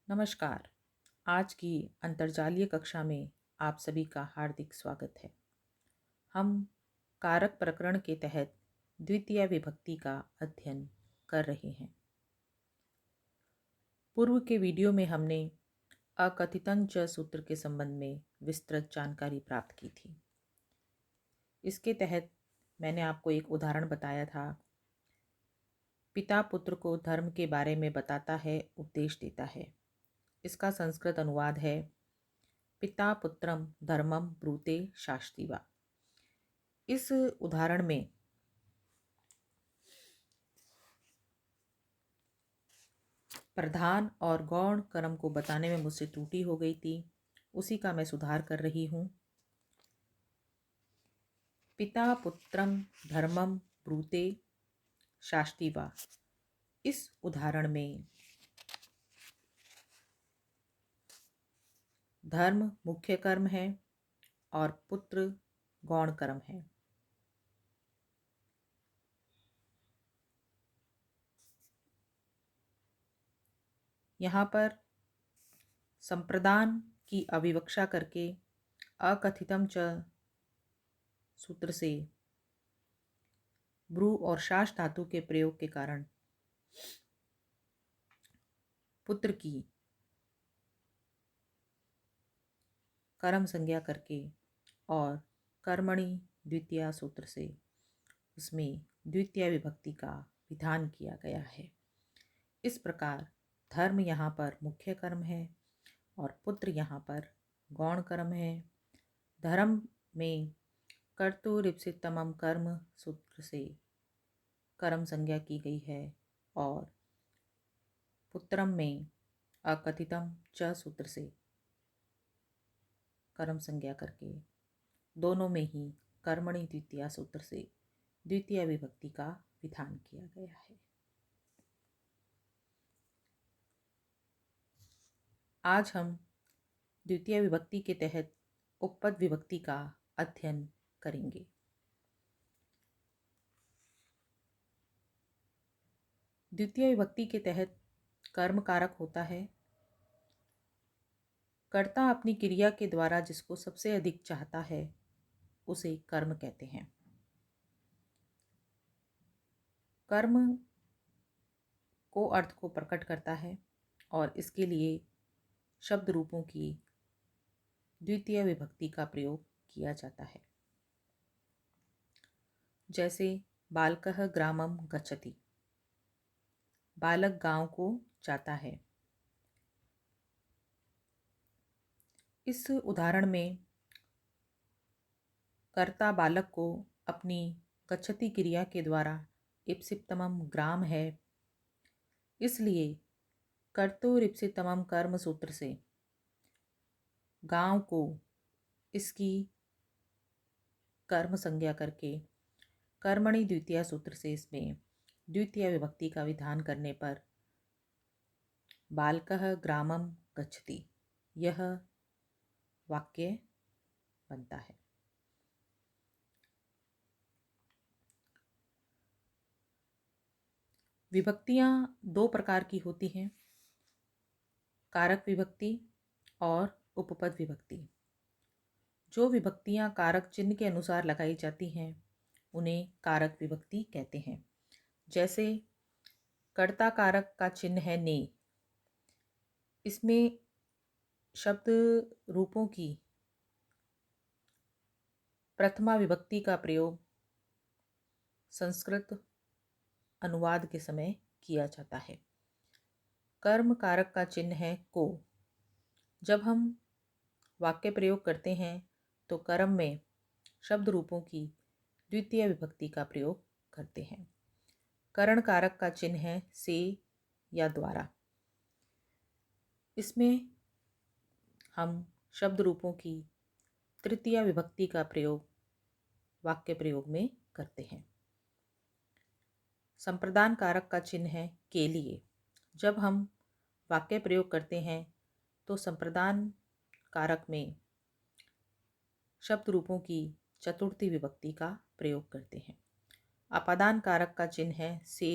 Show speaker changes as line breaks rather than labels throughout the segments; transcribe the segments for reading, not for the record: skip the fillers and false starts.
नमस्कार। आज की अंतर्जालीय कक्षा में आप सभी का हार्दिक स्वागत है। हम कारक प्रकरण के तहत द्वितीय विभक्ति का अध्ययन कर रहे हैं। पूर्व के वीडियो में हमने अकथितं च सूत्र के संबंध में विस्तृत जानकारी प्राप्त की थी। इसके तहत मैंने आपको एक उदाहरण बताया था। पिता पुत्र को धर्म के बारे में बताता है, उपदेश देता है। इसका संस्कृत अनुवाद है पिता पुत्रम धर्मम ब्रूते शास्त्रीवा। इस उदाहरण में प्रधान और गौण कर्म को बताने में मुझसे त्रुटि हो गई थी, उसी का मैं सुधार कर रही हूँ। पिता पुत्रम धर्मम ब्रूते शास्त्रीवा। इस उदाहरण में धर्म मुख्य कर्म है और पुत्र गौण कर्म है। यहाँ पर संप्रदान की अविवक्षा करके अकथितम च सूत्र से ब्रू और शास धातु के प्रयोग के कारण पुत्र की कर्म संज्ञा करके और कर्मणि द्वितीय सूत्र से उसमें द्वितीय विभक्ति का विधान किया गया है। इस प्रकार धर्म यहाँ पर मुख्य कर्म है और पुत्र यहाँ पर गौण कर्म है। धर्म में कर्तुरिप्सितमम कर्म सूत्र से कर्म संज्ञा की गई है और पुत्रम में अकथितम च सूत्र से कर्म संज्ञा करके दोनों में ही कर्मणि द्वितीय सूत्र से द्वितीय विभक्ति का विधान किया गया है। आज हम द्वितीय विभक्ति के तहत उपपद विभक्ति का अध्ययन करेंगे। द्वितीय विभक्ति के तहत कर्म कारक होता है। कर्ता अपनी क्रिया के द्वारा जिसको सबसे अधिक चाहता है उसे कर्म कहते हैं। कर्म को अर्थ को प्रकट करता है और इसके लिए शब्द रूपों की द्वितीय विभक्ति का प्रयोग किया जाता है। जैसे बालकः ग्रामम गच्छति, बालक गांव को जाता है। इस उदाहरण में कर्ता बालक को अपनी गच्छति क्रिया के द्वारा इप्सितमम ग्राम है, इसलिए कर्तुरिप्सितमम कर्म सूत्र से गांव को इसकी कर्म संज्ञा करके कर्मणि द्वितीय सूत्र से इसमें द्वितीय विभक्ति का विधान करने पर बालकः ग्रामम गच्छति यह वाक्य बनता है। विभक्तियां दो प्रकार की होती हैं, कारक विभक्ति और उपपद विभक्ति। जो विभक्तियां कारक चिन्ह के अनुसार लगाई जाती हैं उन्हें कारक विभक्ति कहते हैं। जैसे कर्ता कारक का चिन्ह है ने, इसमें शब्द रूपों की प्रथमा विभक्ति का प्रयोग संस्कृत अनुवाद के समय किया जाता है। कर्म कारक का चिन्ह है को। जब हम वाक्य प्रयोग करते हैं तो कर्म में शब्द रूपों की द्वितीय विभक्ति का प्रयोग करते हैं। करण कारक का चिन्ह है से या द्वारा। इसमें हम शब्द रूपों की तृतीय विभक्ति का प्रयोग वाक्य प्रयोग में करते हैं। संप्रदान कारक का चिन्ह है के लिए। जब हम वाक्य प्रयोग करते हैं तो संप्रदान कारक में शब्द रूपों की चतुर्थी विभक्ति का प्रयोग करते हैं। अपादान कारक का चिन्ह है से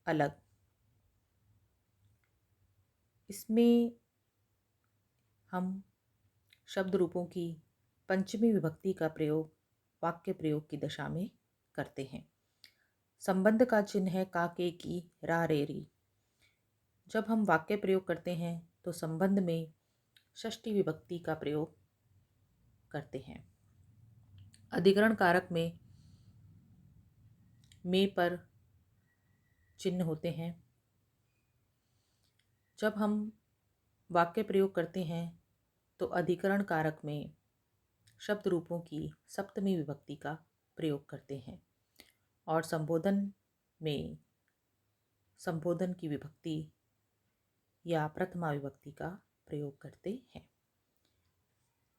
अलग। इसमें हम शब्द रूपों की पंचमी विभक्ति का प्रयोग वाक्य प्रयोग की दशा में करते हैं। संबंध का चिन्ह है का, के, की, रा, रे, री। जब हम वाक्य प्रयोग करते हैं तो संबंध में षष्ठी विभक्ति का प्रयोग करते हैं। अधिकरण कारक में पर चिन्ह होते हैं। जब हम वाक्य प्रयोग करते हैं तो अधिकरण कारक में शब्द रूपों की सप्तमी विभक्ति का प्रयोग करते हैं और संबोधन में संबोधन की विभक्ति या प्रथमा विभक्ति का प्रयोग करते हैं।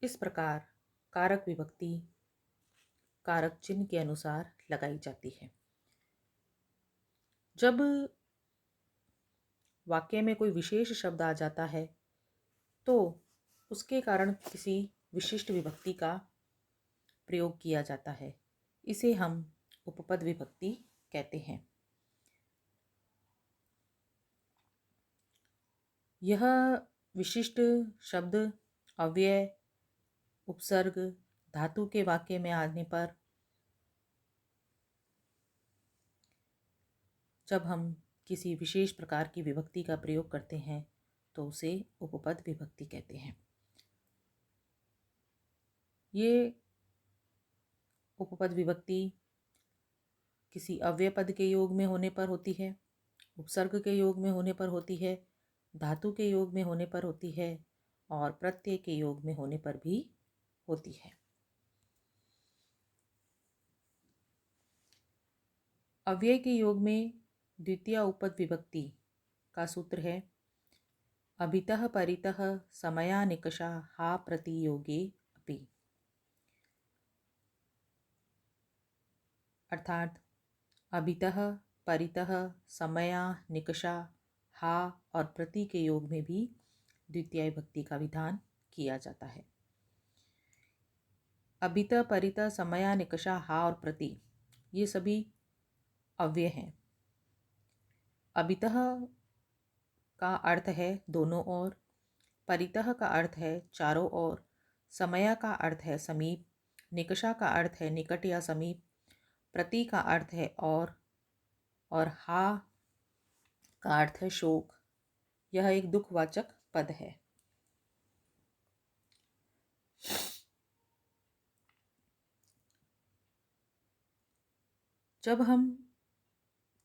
इस प्रकार कारक विभक्ति कारक चिन्ह के अनुसार लगाई जाती है। जब वाक्य में कोई विशेष शब्द आ जाता है तो उसके कारण किसी विशिष्ट विभक्ति का प्रयोग किया जाता है। इसे हम उपपद विभक्ति कहते हैं। यह विशिष्ट शब्द अव्यय, उपसर्ग, धातु के वाक्य में आने पर जब हम किसी विशेष प्रकार की विभक्ति का प्रयोग करते हैं तो उसे उपपद विभक्ति कहते हैं। ये उपपद विभक्ति किसी अव्यय पद के योग में होने पर होती है, उपसर्ग के योग में होने पर होती है, धातु के योग में होने पर होती है और प्रत्यय के योग में होने पर भी होती है। अव्यय के योग में द्वितीय उपपद विभक्ति का सूत्र है अभितः परितः समया निकषा हा प्रतियोगे अपि। अर्थात अभितः परितः समया निकषा हा और प्रति के योग में भी द्वितीय विभक्ति का विधान किया जाता है। अभितः परितः समया निकषा हा और प्रति ये सभी अव्यय हैं। अभितः का अर्थ है दोनों ओर, परितः का अर्थ है चारों ओर, समया का अर्थ है समीप, निकषा का अर्थ है निकट या समीप, प्रति का अर्थ है और हा का अर्थ है शोक। यह एक दुखवाचक पद है। जब हम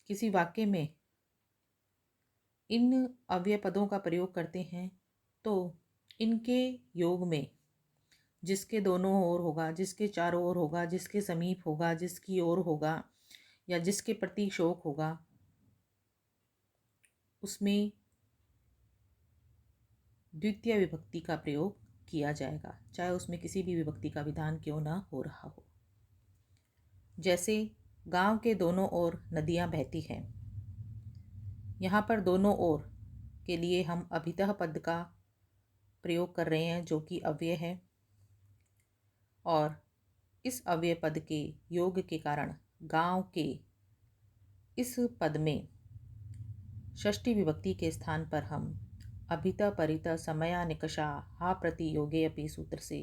किसी वाक्य में इन अव्यय पदों का प्रयोग करते हैं तो इनके योग में जिसके दोनों ओर होगा, जिसके चारों ओर होगा, जिसके समीप होगा, जिसकी ओर होगा या जिसके प्रति शोक होगा, उसमें द्वितीय विभक्ति का प्रयोग किया जाएगा, चाहे उसमें किसी भी विभक्ति का विधान क्यों ना हो रहा हो। जैसे गांव के दोनों ओर नदियां बहती हैं। यहाँ पर दोनों ओर के लिए हम अभितः पद का प्रयोग कर रहे हैं जो कि अव्यय है और इस अव्यय पद के योग के कारण गांव के इस पद में षष्ठी विभक्ति के स्थान पर हम अभितः परितः समया निकषा हा प्रति योगे अपि सूत्र से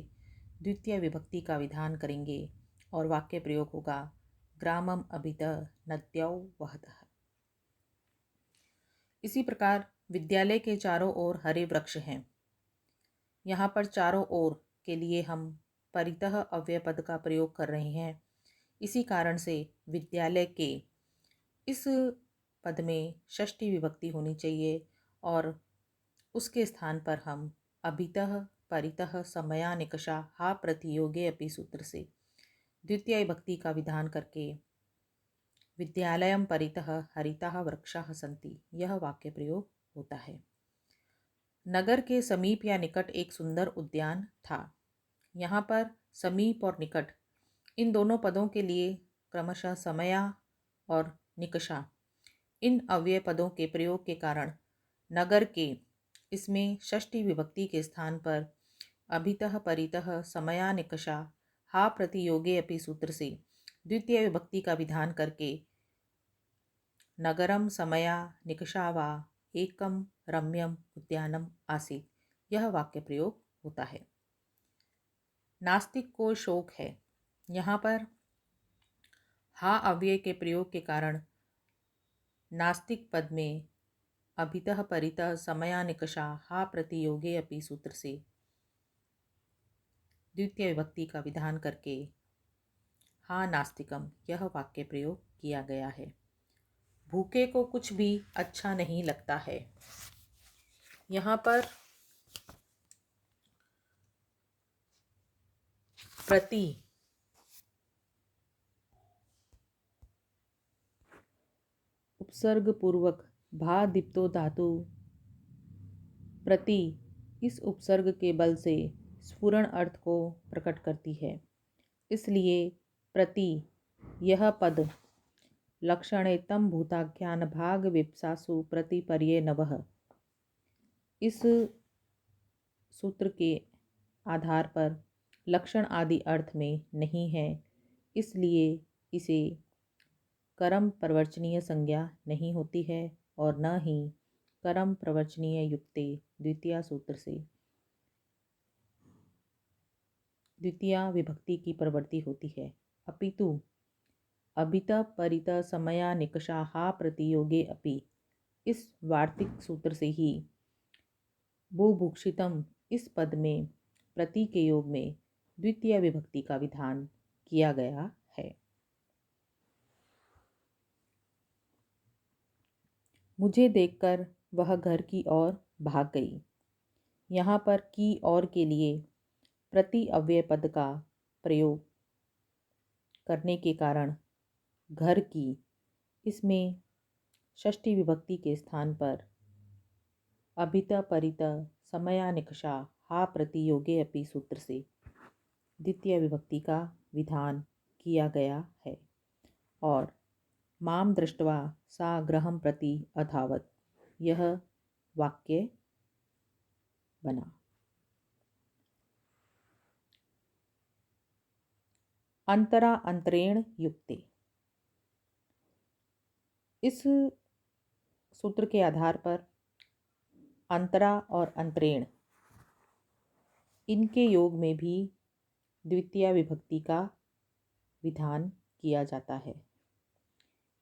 द्वितीय विभक्ति का विधान करेंगे और वाक्य प्रयोग होगा ग्रामम अभितः नद्यौ वहतः। इसी प्रकार विद्यालय के चारों ओर हरे वृक्ष हैं। यहाँ पर चारों ओर के लिए हम परितः अव्यय पद का प्रयोग कर रहे हैं। इसी कारण से विद्यालय के इस पद में षष्ठी विभक्ति होनी चाहिए और उसके स्थान पर हम अभितः परितः समया निकषा हा प्रतियोगे अपि सूत्र से द्वितीय विभक्ति का विधान करके विद्यालयं परितः हरिताः वृक्षाः सन्ति यह वाक्य प्रयोग होता है। नगर के समीप या निकट एक सुंदर उद्यान था। यहाँ पर समीप और निकट इन दोनों पदों के लिए क्रमशः समया और निकषा इन अव्यय पदों के प्रयोग के कारण नगर के इसमें षष्ठी विभक्ति के स्थान पर अभितः परितः समया निकषा हा प्रतियोगे अपि सूत्र से द्वितीय विभक्ति का विधान करके नगरम समया निकषा वा एकम रम्यम उद्यानम आसीत, यह वाक्य प्रयोग होता है। नास्तिक को शोक है। यहाँ पर हा अव्यय के प्रयोग के कारण नास्तिक पद में अभितः परितः समयानिकषा हा प्रतियोगे अपि सूत्र से द्वितीय विभक्ति का विधान करके हा नास्तिकम यह वाक्य प्रयोग किया गया है। भूखे को कुछ भी अच्छा नहीं लगता है। यहाँ पर प्रति उपसर्ग पूर्वक भा दीप्तो धातु प्रति इस उपसर्ग के बल से स्फुरण अर्थ को प्रकट करती है। इसलिए प्रति यह पद लक्षणे तम भूताख्यान भाग विप्सासु प्रतिपर्ये नवः इस सूत्र के आधार पर लक्षण आदि अर्थ में नहीं है, इसलिए इसे कर्म प्रवचनीय संज्ञा नहीं होती है और न ही कर्म प्रवचनीय युक्ते द्वितीय सूत्र से द्वितीय विभक्ति की प्रवृत्ति होती है। अपितु अभित परित समया निकषा हा प्रतियोगे अपि इस वार्तिक सूत्र से ही बुभुक्षितम इस पद में प्रति के योग में द्वितीय विभक्ति का विधान किया गया है। मुझे देखकर वह घर की ओर भाग गई। यहाँ पर की ओर के लिए प्रति अव्यय पद का प्रयोग करने के कारण घर की इसमें षष्ठी विभक्ति के स्थान पर अभित परित समयानिकषा हा प्रतियोगे अपि सूत्र से द्वितीय विभक्ति का विधान किया गया है और माम दृष्ट्वा सा गृहं प्रति अधावत यह वाक्य बना। अंतरा अंतरेण युक्ते इस सूत्र के आधार पर अंतरा और अंतरेण इनके योग में भी द्वितीय विभक्ति का विधान किया जाता है।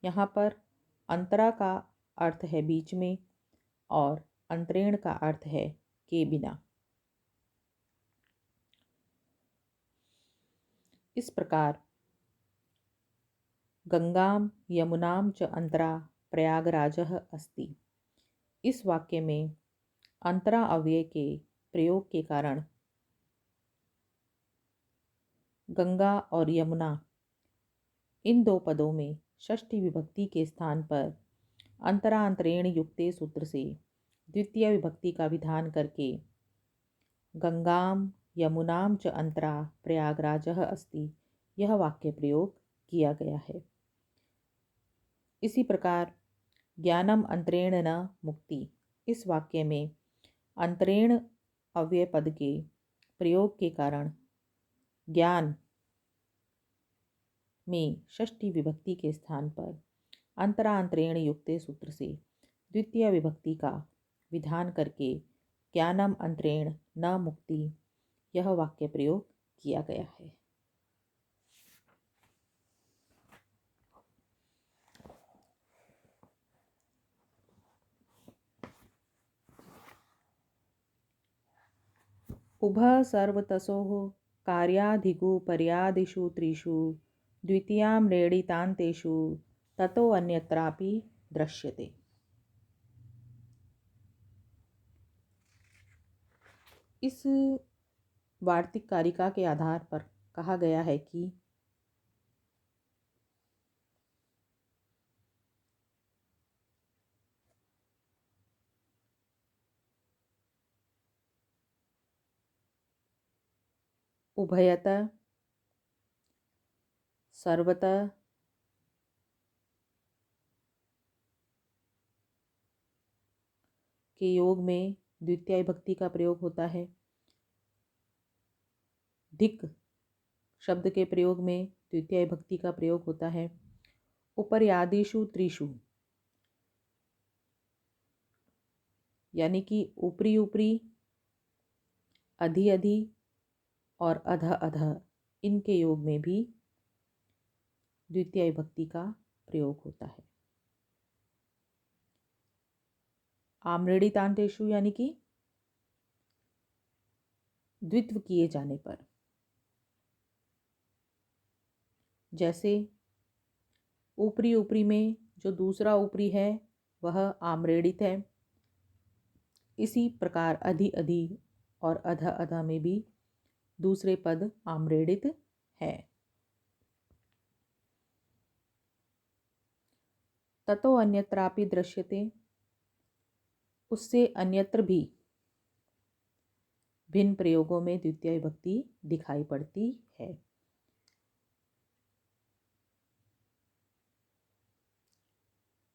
यहाँ पर अंतरा का अर्थ है बीच में और अंतरेण का अर्थ है के बिना। इस प्रकार गंगाम यमुनाम च अंतरा प्रयागराजः अस्ति इस वाक्य में अंतरा अव्यय के प्रयोग के कारण गंगा और यमुना इन दो पदों में षष्ठी विभक्ति के स्थान पर अंतरांतरेण युक्ते सूत्र से द्वितीय विभक्ति का विधान करके गंगाम यमुनाम च अंतरा प्रयागराजः अस्ति यह वाक्य प्रयोग किया गया है। इसी प्रकार ज्ञानम अंतरेण न मुक्ति इस वाक्य में अंतरेण अव्यय पद के प्रयोग के कारण ज्ञान में षष्ठी विभक्ति के स्थान पर अंतरांतरेण युक्ते सूत्र से द्वितीय विभक्ति का विधान करके ज्ञानम अंतरेण न मुक्ति यह वाक्य प्रयोग किया गया है। उभः सर्वतसोः कार्याधिगु पर्यादिषु त्रिषु द्वितीयां रेडितान्तेषु ततो अन्यत्रापि दृश्यते। इस वार्तिक कारिका के आधार पर कहा गया है कि उभयतः सर्वतः के योग में द्वितीय विभक्ति का प्रयोग होता है। धिक शब्द के प्रयोग में द्वितीय विभक्ति का प्रयोग होता है। उपर्यादिषु त्रिषु यानी कि ऊपरी ऊपरी, अधि अधि और अधः अधः, इनके योग में भी द्वितीय विभक्ति का प्रयोग होता है। आम्रेडितान्तेषु यानी कि द्वित्व किए जाने पर, जैसे ऊपरी ऊपरी में जो दूसरा ऊपरी है वह आम्रेडित है, इसी प्रकार अधि अधि और अधः अधः में भी दूसरे पद आम्रेडित है। ततो अन्यत्रापि दृश्यते, उससे अन्यत्र भी भिन्न प्रयोगों में द्वितीय विभक्ति दिखाई पड़ती है।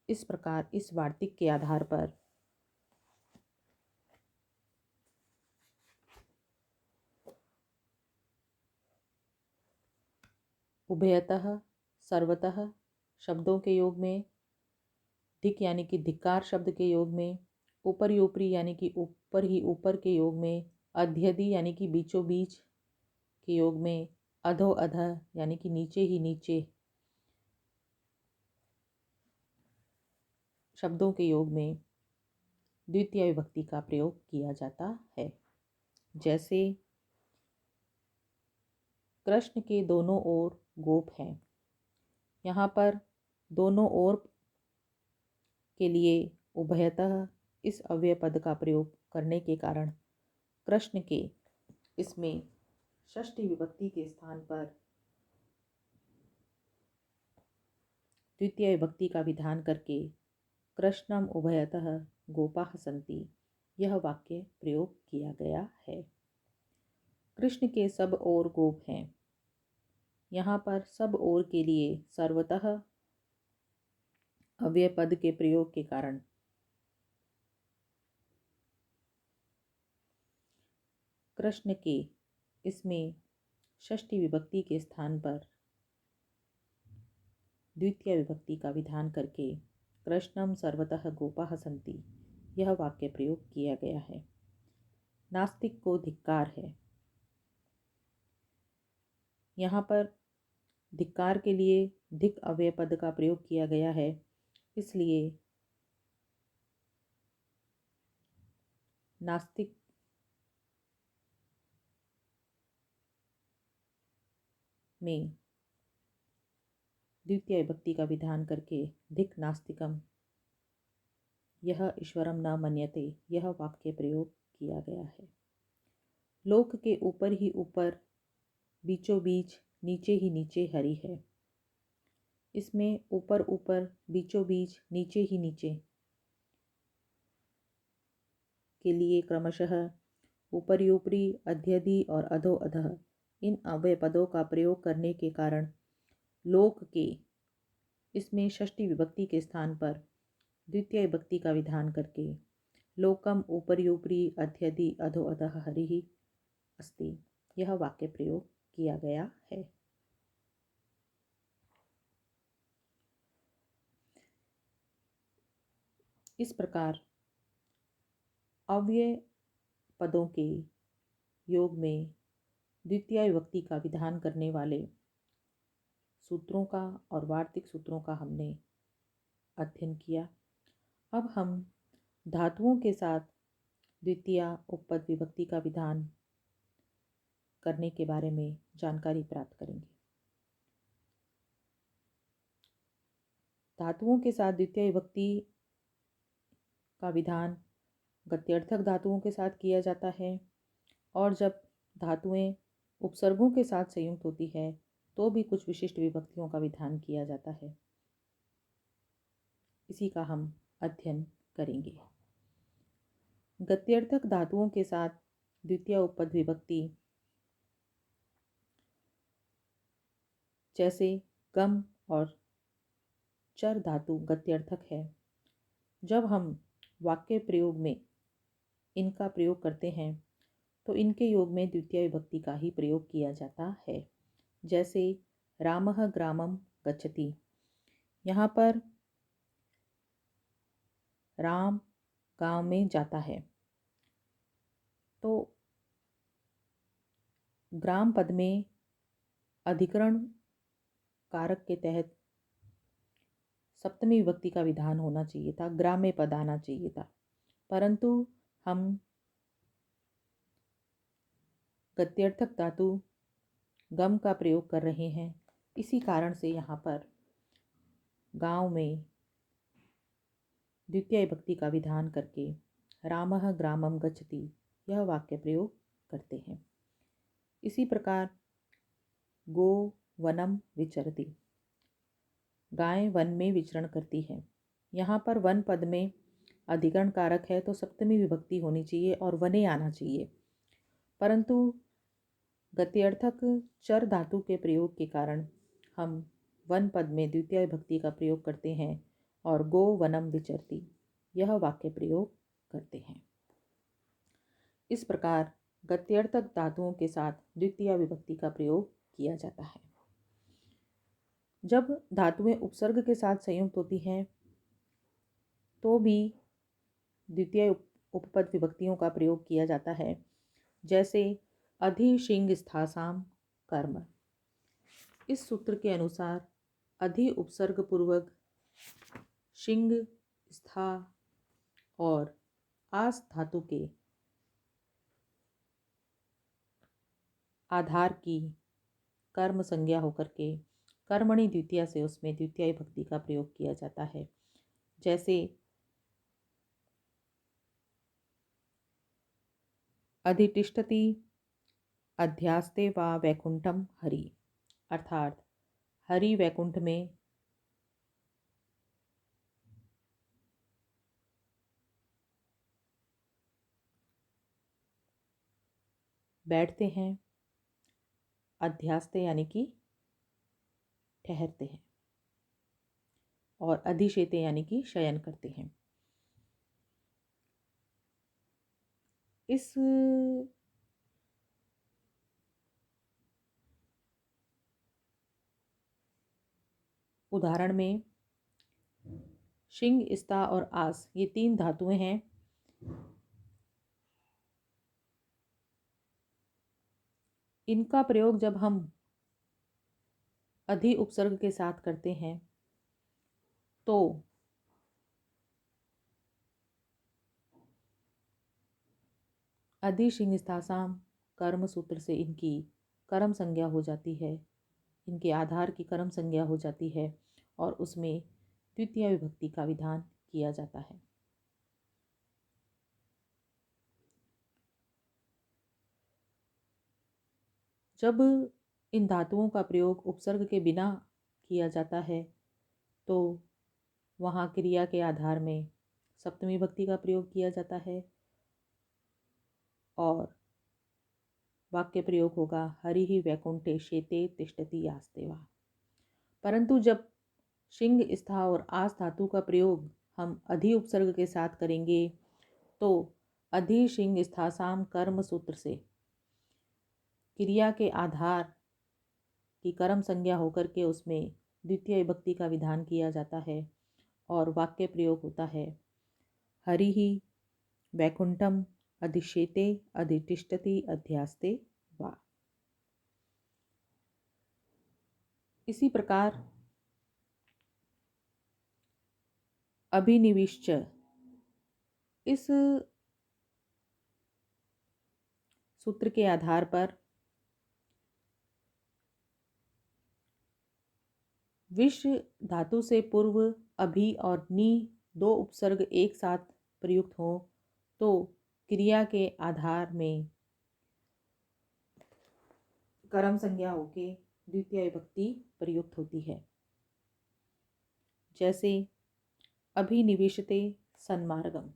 इस प्रकार इस वार्तिक के आधार पर उभयतः, सर्वतः शब्दों के योग में, धिक यानी कि धिक्कार शब्द के योग में, ऊपरी ऊपरी यानी कि ऊपर ही ऊपर के योग में, अध्यधि यानी कि बीचों बीच के योग में, अधो अधः यानी कि नीचे ही नीचे शब्दों के योग में द्वितीय विभक्ति का प्रयोग किया जाता है। जैसे कृष्ण के दोनों ओर गोप हैं, यहाँ पर दोनों ओर के लिए उभयतः इस अव्यय पद का प्रयोग करने के कारण कृष्ण के इसमें षष्ठी विभक्ति के स्थान पर द्वितीय विभक्ति का विधान करके कृष्णम उभयतः गोपाः सन्ति, यह वाक्य प्रयोग किया गया है। कृष्ण के सब ओर गोप हैं, यहाँ पर सब ओर के लिए सर्वतः अव्यय पद के प्रयोग के कारण कृष्ण के इसमें षष्ठी विभक्ति के स्थान पर द्वितीय विभक्ति का विधान करके कृष्णम सर्वतः गोपाः सन्ति, यह वाक्य प्रयोग किया गया है। नास्तिक को धिक्कार है, यहाँ पर धिक्कार के लिए धिक अव्यय पद का प्रयोग किया गया है, इसलिए नास्तिक में द्वितीय विभक्ति का विधान करके धिक नास्तिकम यह ईश्वरम न मन्यते, यह वाक्य प्रयोग किया गया है। लोक के ऊपर ही ऊपर, बीचों बीच, नीचे ही नीचे हरि है, इसमें ऊपर ऊपर, बीचों बीच, नीचे ही नीचे के लिए क्रमशः ऊपरी ऊपरी, अध्यधि और अधो अधः इन अव्यय पदों का प्रयोग करने के कारण लोक के इसमें षष्ठी विभक्ति के स्थान पर द्वितीय विभक्ति का विधान करके लोकम ऊपरी ऊपरी, अध्यधि अधो अधः हरिः अस्ति, यह वाक्य प्रयोग किया गया है। इस प्रकार अव्यय पदों के योग में द्वितीय विभक्ति का विधान करने वाले सूत्रों का और वार्तिक सूत्रों का हमने अध्ययन किया। अब हम धातुओं के साथ द्वितीय उपपद विभक्ति का विधान करने के बारे में जानकारी प्राप्त करेंगे। धातुओं के साथ द्वितीय विभक्ति का विधान गत्यर्थक धातुओं के साथ किया जाता है, और जब धातुएं उपसर्गों के साथ संयुक्त होती है तो भी कुछ विशिष्ट विभक्तियों का विधान किया जाता है। इसी का हम अध्ययन करेंगे। गत्यर्थक धातुओं के साथ द्वितीय उपपद विभक्ति जैसे गम और चर धातु गत्यर्थक है, जब हम वाक्य प्रयोग में इनका प्रयोग करते हैं तो इनके योग में द्वितीय विभक्ति का ही प्रयोग किया जाता है। जैसे रामः ग्रामम गच्छति, यहाँ पर राम गांव में जाता है तो ग्राम पद में अधिकरण कारक के तहत सप्तमी विभक्ति का विधान होना चाहिए था, ग्राम्य पद आना चाहिए था, परंतु हम गद्यर्थक धातु गम का प्रयोग कर रहे हैं। इसी कारण से यहाँ पर गांव में द्वितीय विभक्ति का विधान करके रामः ग्रामम गच्छति यह वाक्य प्रयोग करते हैं। इसी प्रकार गो वनम विचरति, गाय वन में विचरण करती है। यहाँ पर वन पद में अधिकरण कारक है तो सप्तमी विभक्ति होनी चाहिए और वने आना चाहिए, परंतु गत्यर्थक चर धातु के प्रयोग के कारण हम वन पद में द्वितीय विभक्ति का प्रयोग करते हैं और गो वनम विचरति यह वाक्य प्रयोग करते हैं। इस प्रकार गत्यर्थक धातुओं के साथ द्वितीय विभक्ति का प्रयोग किया जाता है। जब धातुएं उपसर्ग के साथ संयुक्त होती हैं तो भी द्वितीय उपपद विभक्तियों का प्रयोग किया जाता है, जैसे अधि शिंग स्थासाम कर्म। इस सूत्र के अनुसार अधि उपसर्ग पूर्वक शिंग स्था और आस धातु के आधार की कर्म संज्ञा होकर के कर्मणि द्वितीया से उसमें द्वितीय विभक्ति का प्रयोग किया जाता है। जैसे अधितिष्ठति अध्यास्ते वा वैकुंठम हरि, अर्थात हरि वैकुंठ में बैठते हैं, अध्यास्ते यानी कि ठहरते हैं, और अधिशेते यानी कि शयन करते हैं। इस उदाहरण में शिंग स्था और आस ये तीन धातुएं हैं। इनका प्रयोग जब हम अधि उपसर्ग के साथ करते हैं तो अधि शिंग स्थासाम कर्म सूत्र से इनकी कर्म संज्ञा हो जाती है, इनके आधार की कर्म संज्ञा हो जाती है और उसमें द्वितीय विभक्ति का विधान किया जाता है। जब इन धातुओं का प्रयोग उपसर्ग के बिना किया जाता है तो वहाँ क्रिया के आधार में सप्तमी विभक्ति का प्रयोग किया जाता है और वाक्य प्रयोग होगा हरि ही वैकुंठे शेते तिष्ठति आस्ते वा। परंतु जब शिंग स्था और आस धातु का प्रयोग हम अधि उपसर्ग के साथ करेंगे तो अधि शिंग स्थासाम कर्म सूत्र से क्रिया के आधार की कर्म संज्ञा होकर के उसमें द्वितीय विभक्ति का विधान किया जाता है और वाक्य प्रयोग होता है हरि ही वैकुंठम अधिशेते अधितिष्ठति अध्यास्ते वा। इसी प्रकार अभिनिविश्च, इस सूत्र के आधार पर विष धातु से पूर्व अभि और नी दो उपसर्ग एक साथ प्रयुक्त हो तो क्रिया के आधार में कर्म संज्ञा होके द्वितीय विभक्ति प्रयुक्त होती है। जैसे अभिनिवेशते सन्मार्गम।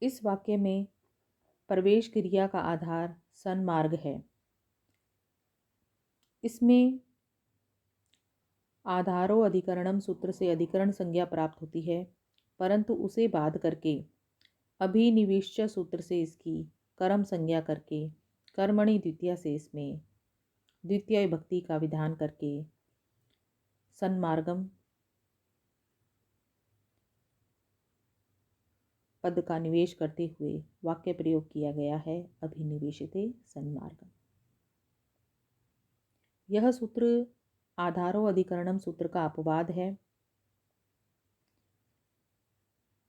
इस वाक्य में प्रवेश क्रिया का आधार सन्मार्ग है। इसमें आधारो अधिकरणम सूत्र से अधिकरण संज्ञा प्राप्त होती है, परंतु उसे बाध करके अभिनिवेश्य सूत्र से इसकी कर्म संज्ञा करके कर्मणि द्वितीया से इसमें द्वितीय विभक्ति का विधान करके सन्मार्गम पद का निवेश करते हुए वाक्य प्रयोग किया गया है, अभिनिवेशिते सन्मार्गम। यह सूत्र आधारो अधिकरणम सूत्र का अपवाद है।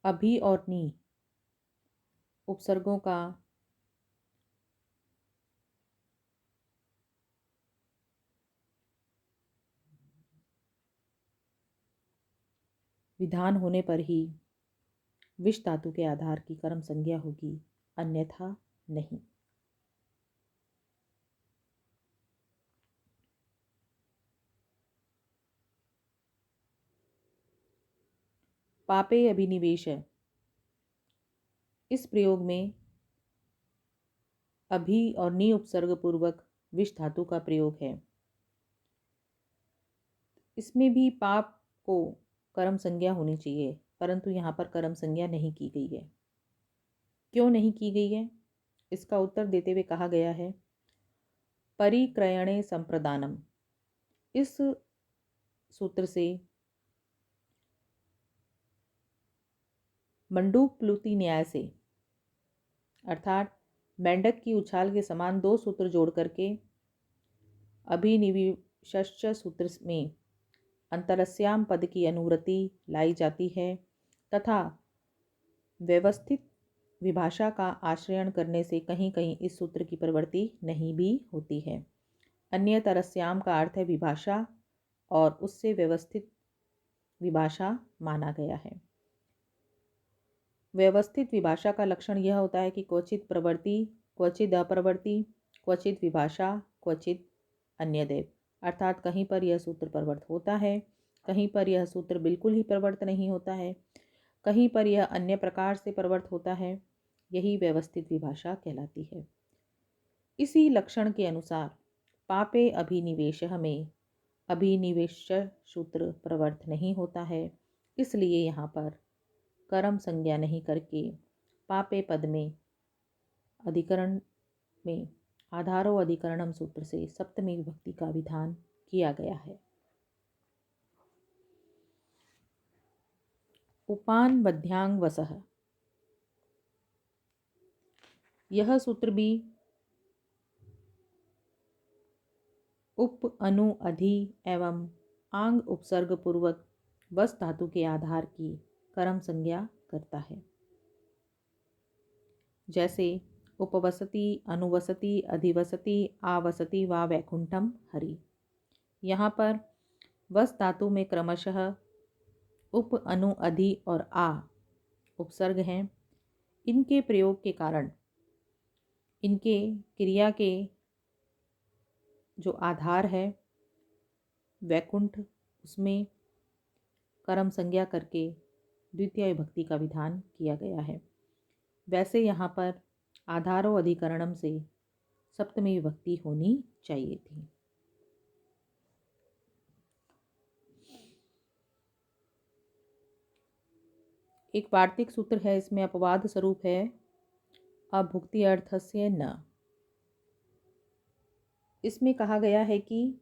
अभि और नी उपसर्गों का विधान होने पर ही विश धातु के आधार की कर्म संज्ञा होगी, अन्यथा नहीं। पापे अभिनिवेश, इस प्रयोग में अभि और नी उपसर्ग पूर्वक विश धातु का प्रयोग है। इसमें भी पाप को कर्म संज्ञा होनी चाहिए, परंतु यहाँ पर कर्म संज्ञा नहीं की गई है। क्यों नहीं की गई है, इसका उत्तर देते हुए कहा गया है परिक्रयणे संप्रदानम। इस सूत्र से मंडूक प्लूति न्याय से, अर्थात मेंढक की उछाल के समान दो सूत्र जोड़ करके अभिनिवेशश्च सूत्र में अंतरस्याम पद की अनुवृत्ति लाई जाती है तथा व्यवस्थित विभाषा का आश्रयण करने से कहीं कहीं इस सूत्र की प्रवृत्ति नहीं भी होती है। अन्य तरस्याम का अर्थ है विभाषा और उससे व्यवस्थित विभाषा माना गया है। व्यवस्थित विभाषा का लक्षण यह होता है कि क्वचित प्रवृत्ति, क्वचित अप्रवृत्ति, क्वचित विभाषा, क्वचित अन्यदेव, अर्थात कहीं पर यह सूत्र प्रवृत्त होता है, कहीं पर यह सूत्र बिल्कुल ही प्रवृत्त नहीं होता है, कहीं पर यह अन्य प्रकार से प्रवृत्त होता है। यही व्यवस्थित विभाषा कहलाती है। इसी लक्षण के अनुसार पापे अभिनिवेश में अभिनिवेश सूत्र प्रवृत्त नहीं होता है, इसलिए यहाँ पर कर्म संज्ञा नहीं करके पापे पद में अधिकरण में आधारो अधिकरणम सूत्र से सप्तमी विभक्ति का विधान किया गया है। उपान बध्यांग वसः, यह सूत्र भी उप अनु अधि एवं आंग उपसर्ग पूर्वक वस धातु के आधार की कर्म संज्ञा करता है। जैसे उपवसति, अनुवसति, अधिवसति, आवसति व वैकुंठम हरि। यहाँ पर वस धातु में क्रमशः उप, अनु, अधि और आ उपसर्ग हैं। इनके प्रयोग के कारण इनके क्रिया के जो आधार है वैकुंठ, उसमें कर्म संज्ञा करके द्वितीय विभक्ति का विधान किया गया है। वैसे यहाँ पर आधारो अधिकरणम से सप्तमी विभक्ति होनी चाहिए थी। एक वार्तिक सूत्र है, इसमें अपवाद स्वरूप है अभुक्ति अर्थस्य न। इसमें कहा गया है कि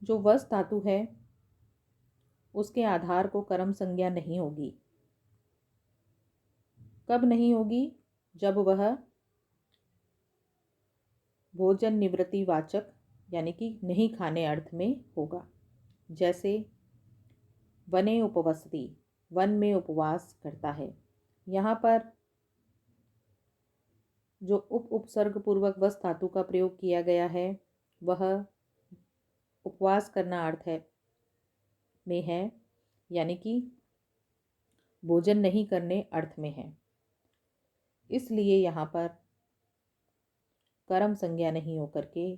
जो वस धातु है उसके आधार को कर्म संज्ञा नहीं होगी। कब नहीं होगी? जब वह भोजन निवृत्ति वाचक यानी कि नहीं खाने अर्थ में होगा। जैसे वने उपवसति, वन में उपवास करता है। यहाँ पर जो उपसर्ग पूर्वक वस धातु का प्रयोग किया गया है वह उपवास करना अर्थ है में है, यानी कि भोजन नहीं करने अर्थ में है। इसलिए यहाँ पर कर्म संज्ञा नहीं होकर के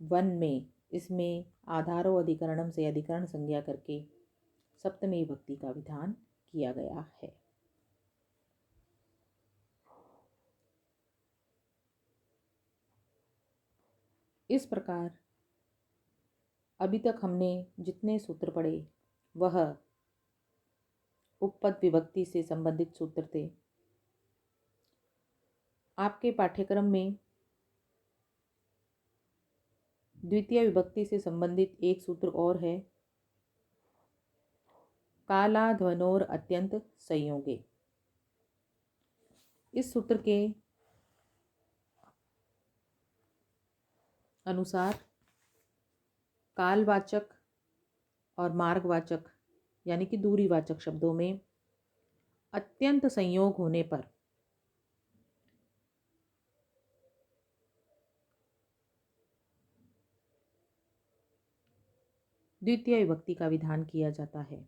वन में इसमें आधारो अधिकरणम से अधिकरण संज्ञा करके सप्तमी विभक्ति का विधान किया गया है। इस प्रकार अभी तक हमने जितने सूत्र पढ़े वह उपपद विभक्ति से संबंधित सूत्र थे। आपके पाठ्यक्रम में द्वितीय विभक्ति से संबंधित एक सूत्र और है, कालाध्वनोर अत्यंत संयोगे। इस सूत्र के अनुसार कालवाचक और मार्गवाचक यानी कि दूरीवाचक शब्दों में अत्यंत संयोग होने पर द्वितीय विभक्ति का विधान किया जाता है।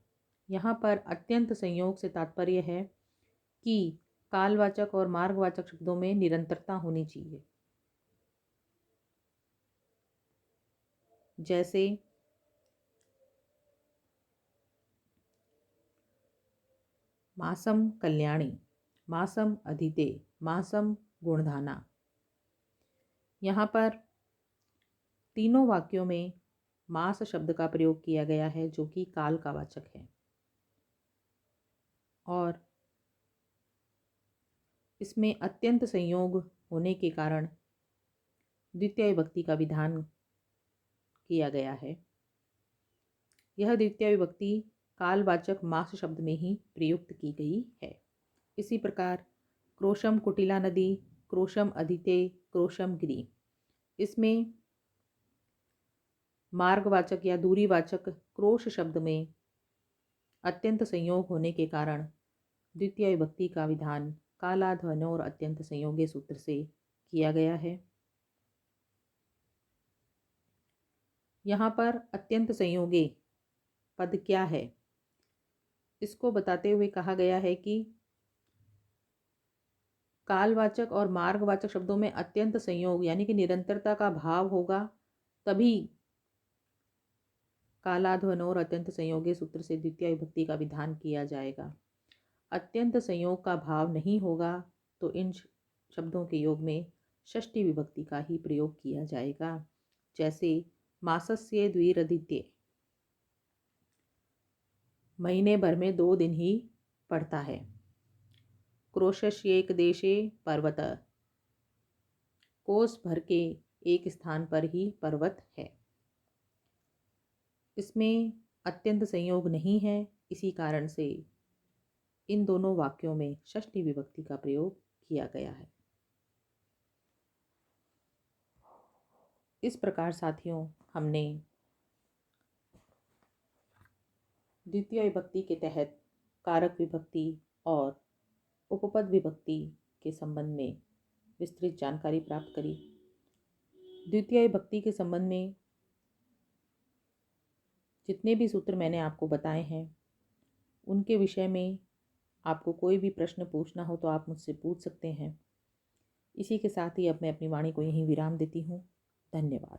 यहाँ पर अत्यंत संयोग से तात्पर्य है कि कालवाचक और मार्गवाचक शब्दों में निरंतरता होनी चाहिए। जैसे मासम कल्याणी, मासम अदिते, मासम गुणधाना। यहाँ पर तीनों वाक्यों में मास शब्द का प्रयोग किया गया है जो कि काल का वाचक है और इसमें अत्यंत संयोग होने के कारण द्वितीय विभक्ति का विधान किया गया है। यह द्वितीय विभक्ति कालवाचक मास शब्द में ही प्रयुक्त की गई है। इसी प्रकार क्रोशम कुटिला नदी, क्रोशम अदिते, क्रोशम गिरी, इसमें मार्गवाचक या दूरीवाचक क्रोश शब्द में अत्यंत संयोग होने के कारण द्वितीय विभक्ति का विधान कालाध्वनोर अत्यंत संयोगे सूत्र से किया गया है। यहाँ पर अत्यंत संयोगे पद क्या है, इसको बताते हुए कहा गया है कि कालवाचक और मार्गवाचक शब्दों में अत्यंत संयोग यानी कि निरंतरता का भाव होगा, तभी कालाध्वनोर अत्यंत संयोगे सूत्र से द्वितीय विभक्ति का विधान किया जाएगा। अत्यंत संयोग का भाव नहीं होगा तो इन शब्दों के योग में षष्ठी विभक्ति का ही प्रयोग किया जाएगा। जैसे मासस्य द्विरदित्य, महीने भर में 2 दिन ही पड़ता है। क्रोशस्येक देशे पर्वत, कोस भर के एक स्थान पर ही पर्वत है। इसमें अत्यंत संयोग नहीं है, इसी कारण से इन दोनों वाक्यों में षष्ठी विभक्ति का प्रयोग किया गया है। इस प्रकार साथियों, हमने द्वितीय विभक्ति के तहत कारक विभक्ति और उपपद विभक्ति के संबंध में विस्तृत जानकारी प्राप्त करी। द्वितीय विभक्ति के संबंध में जितने भी सूत्र मैंने आपको बताए हैं, उनके विषय में आपको कोई भी प्रश्न पूछना हो तो आप मुझसे पूछ सकते हैं। इसी के साथ ही अब मैं अपनी वाणी को यहीं विराम देती हूँ। धन्यवाद।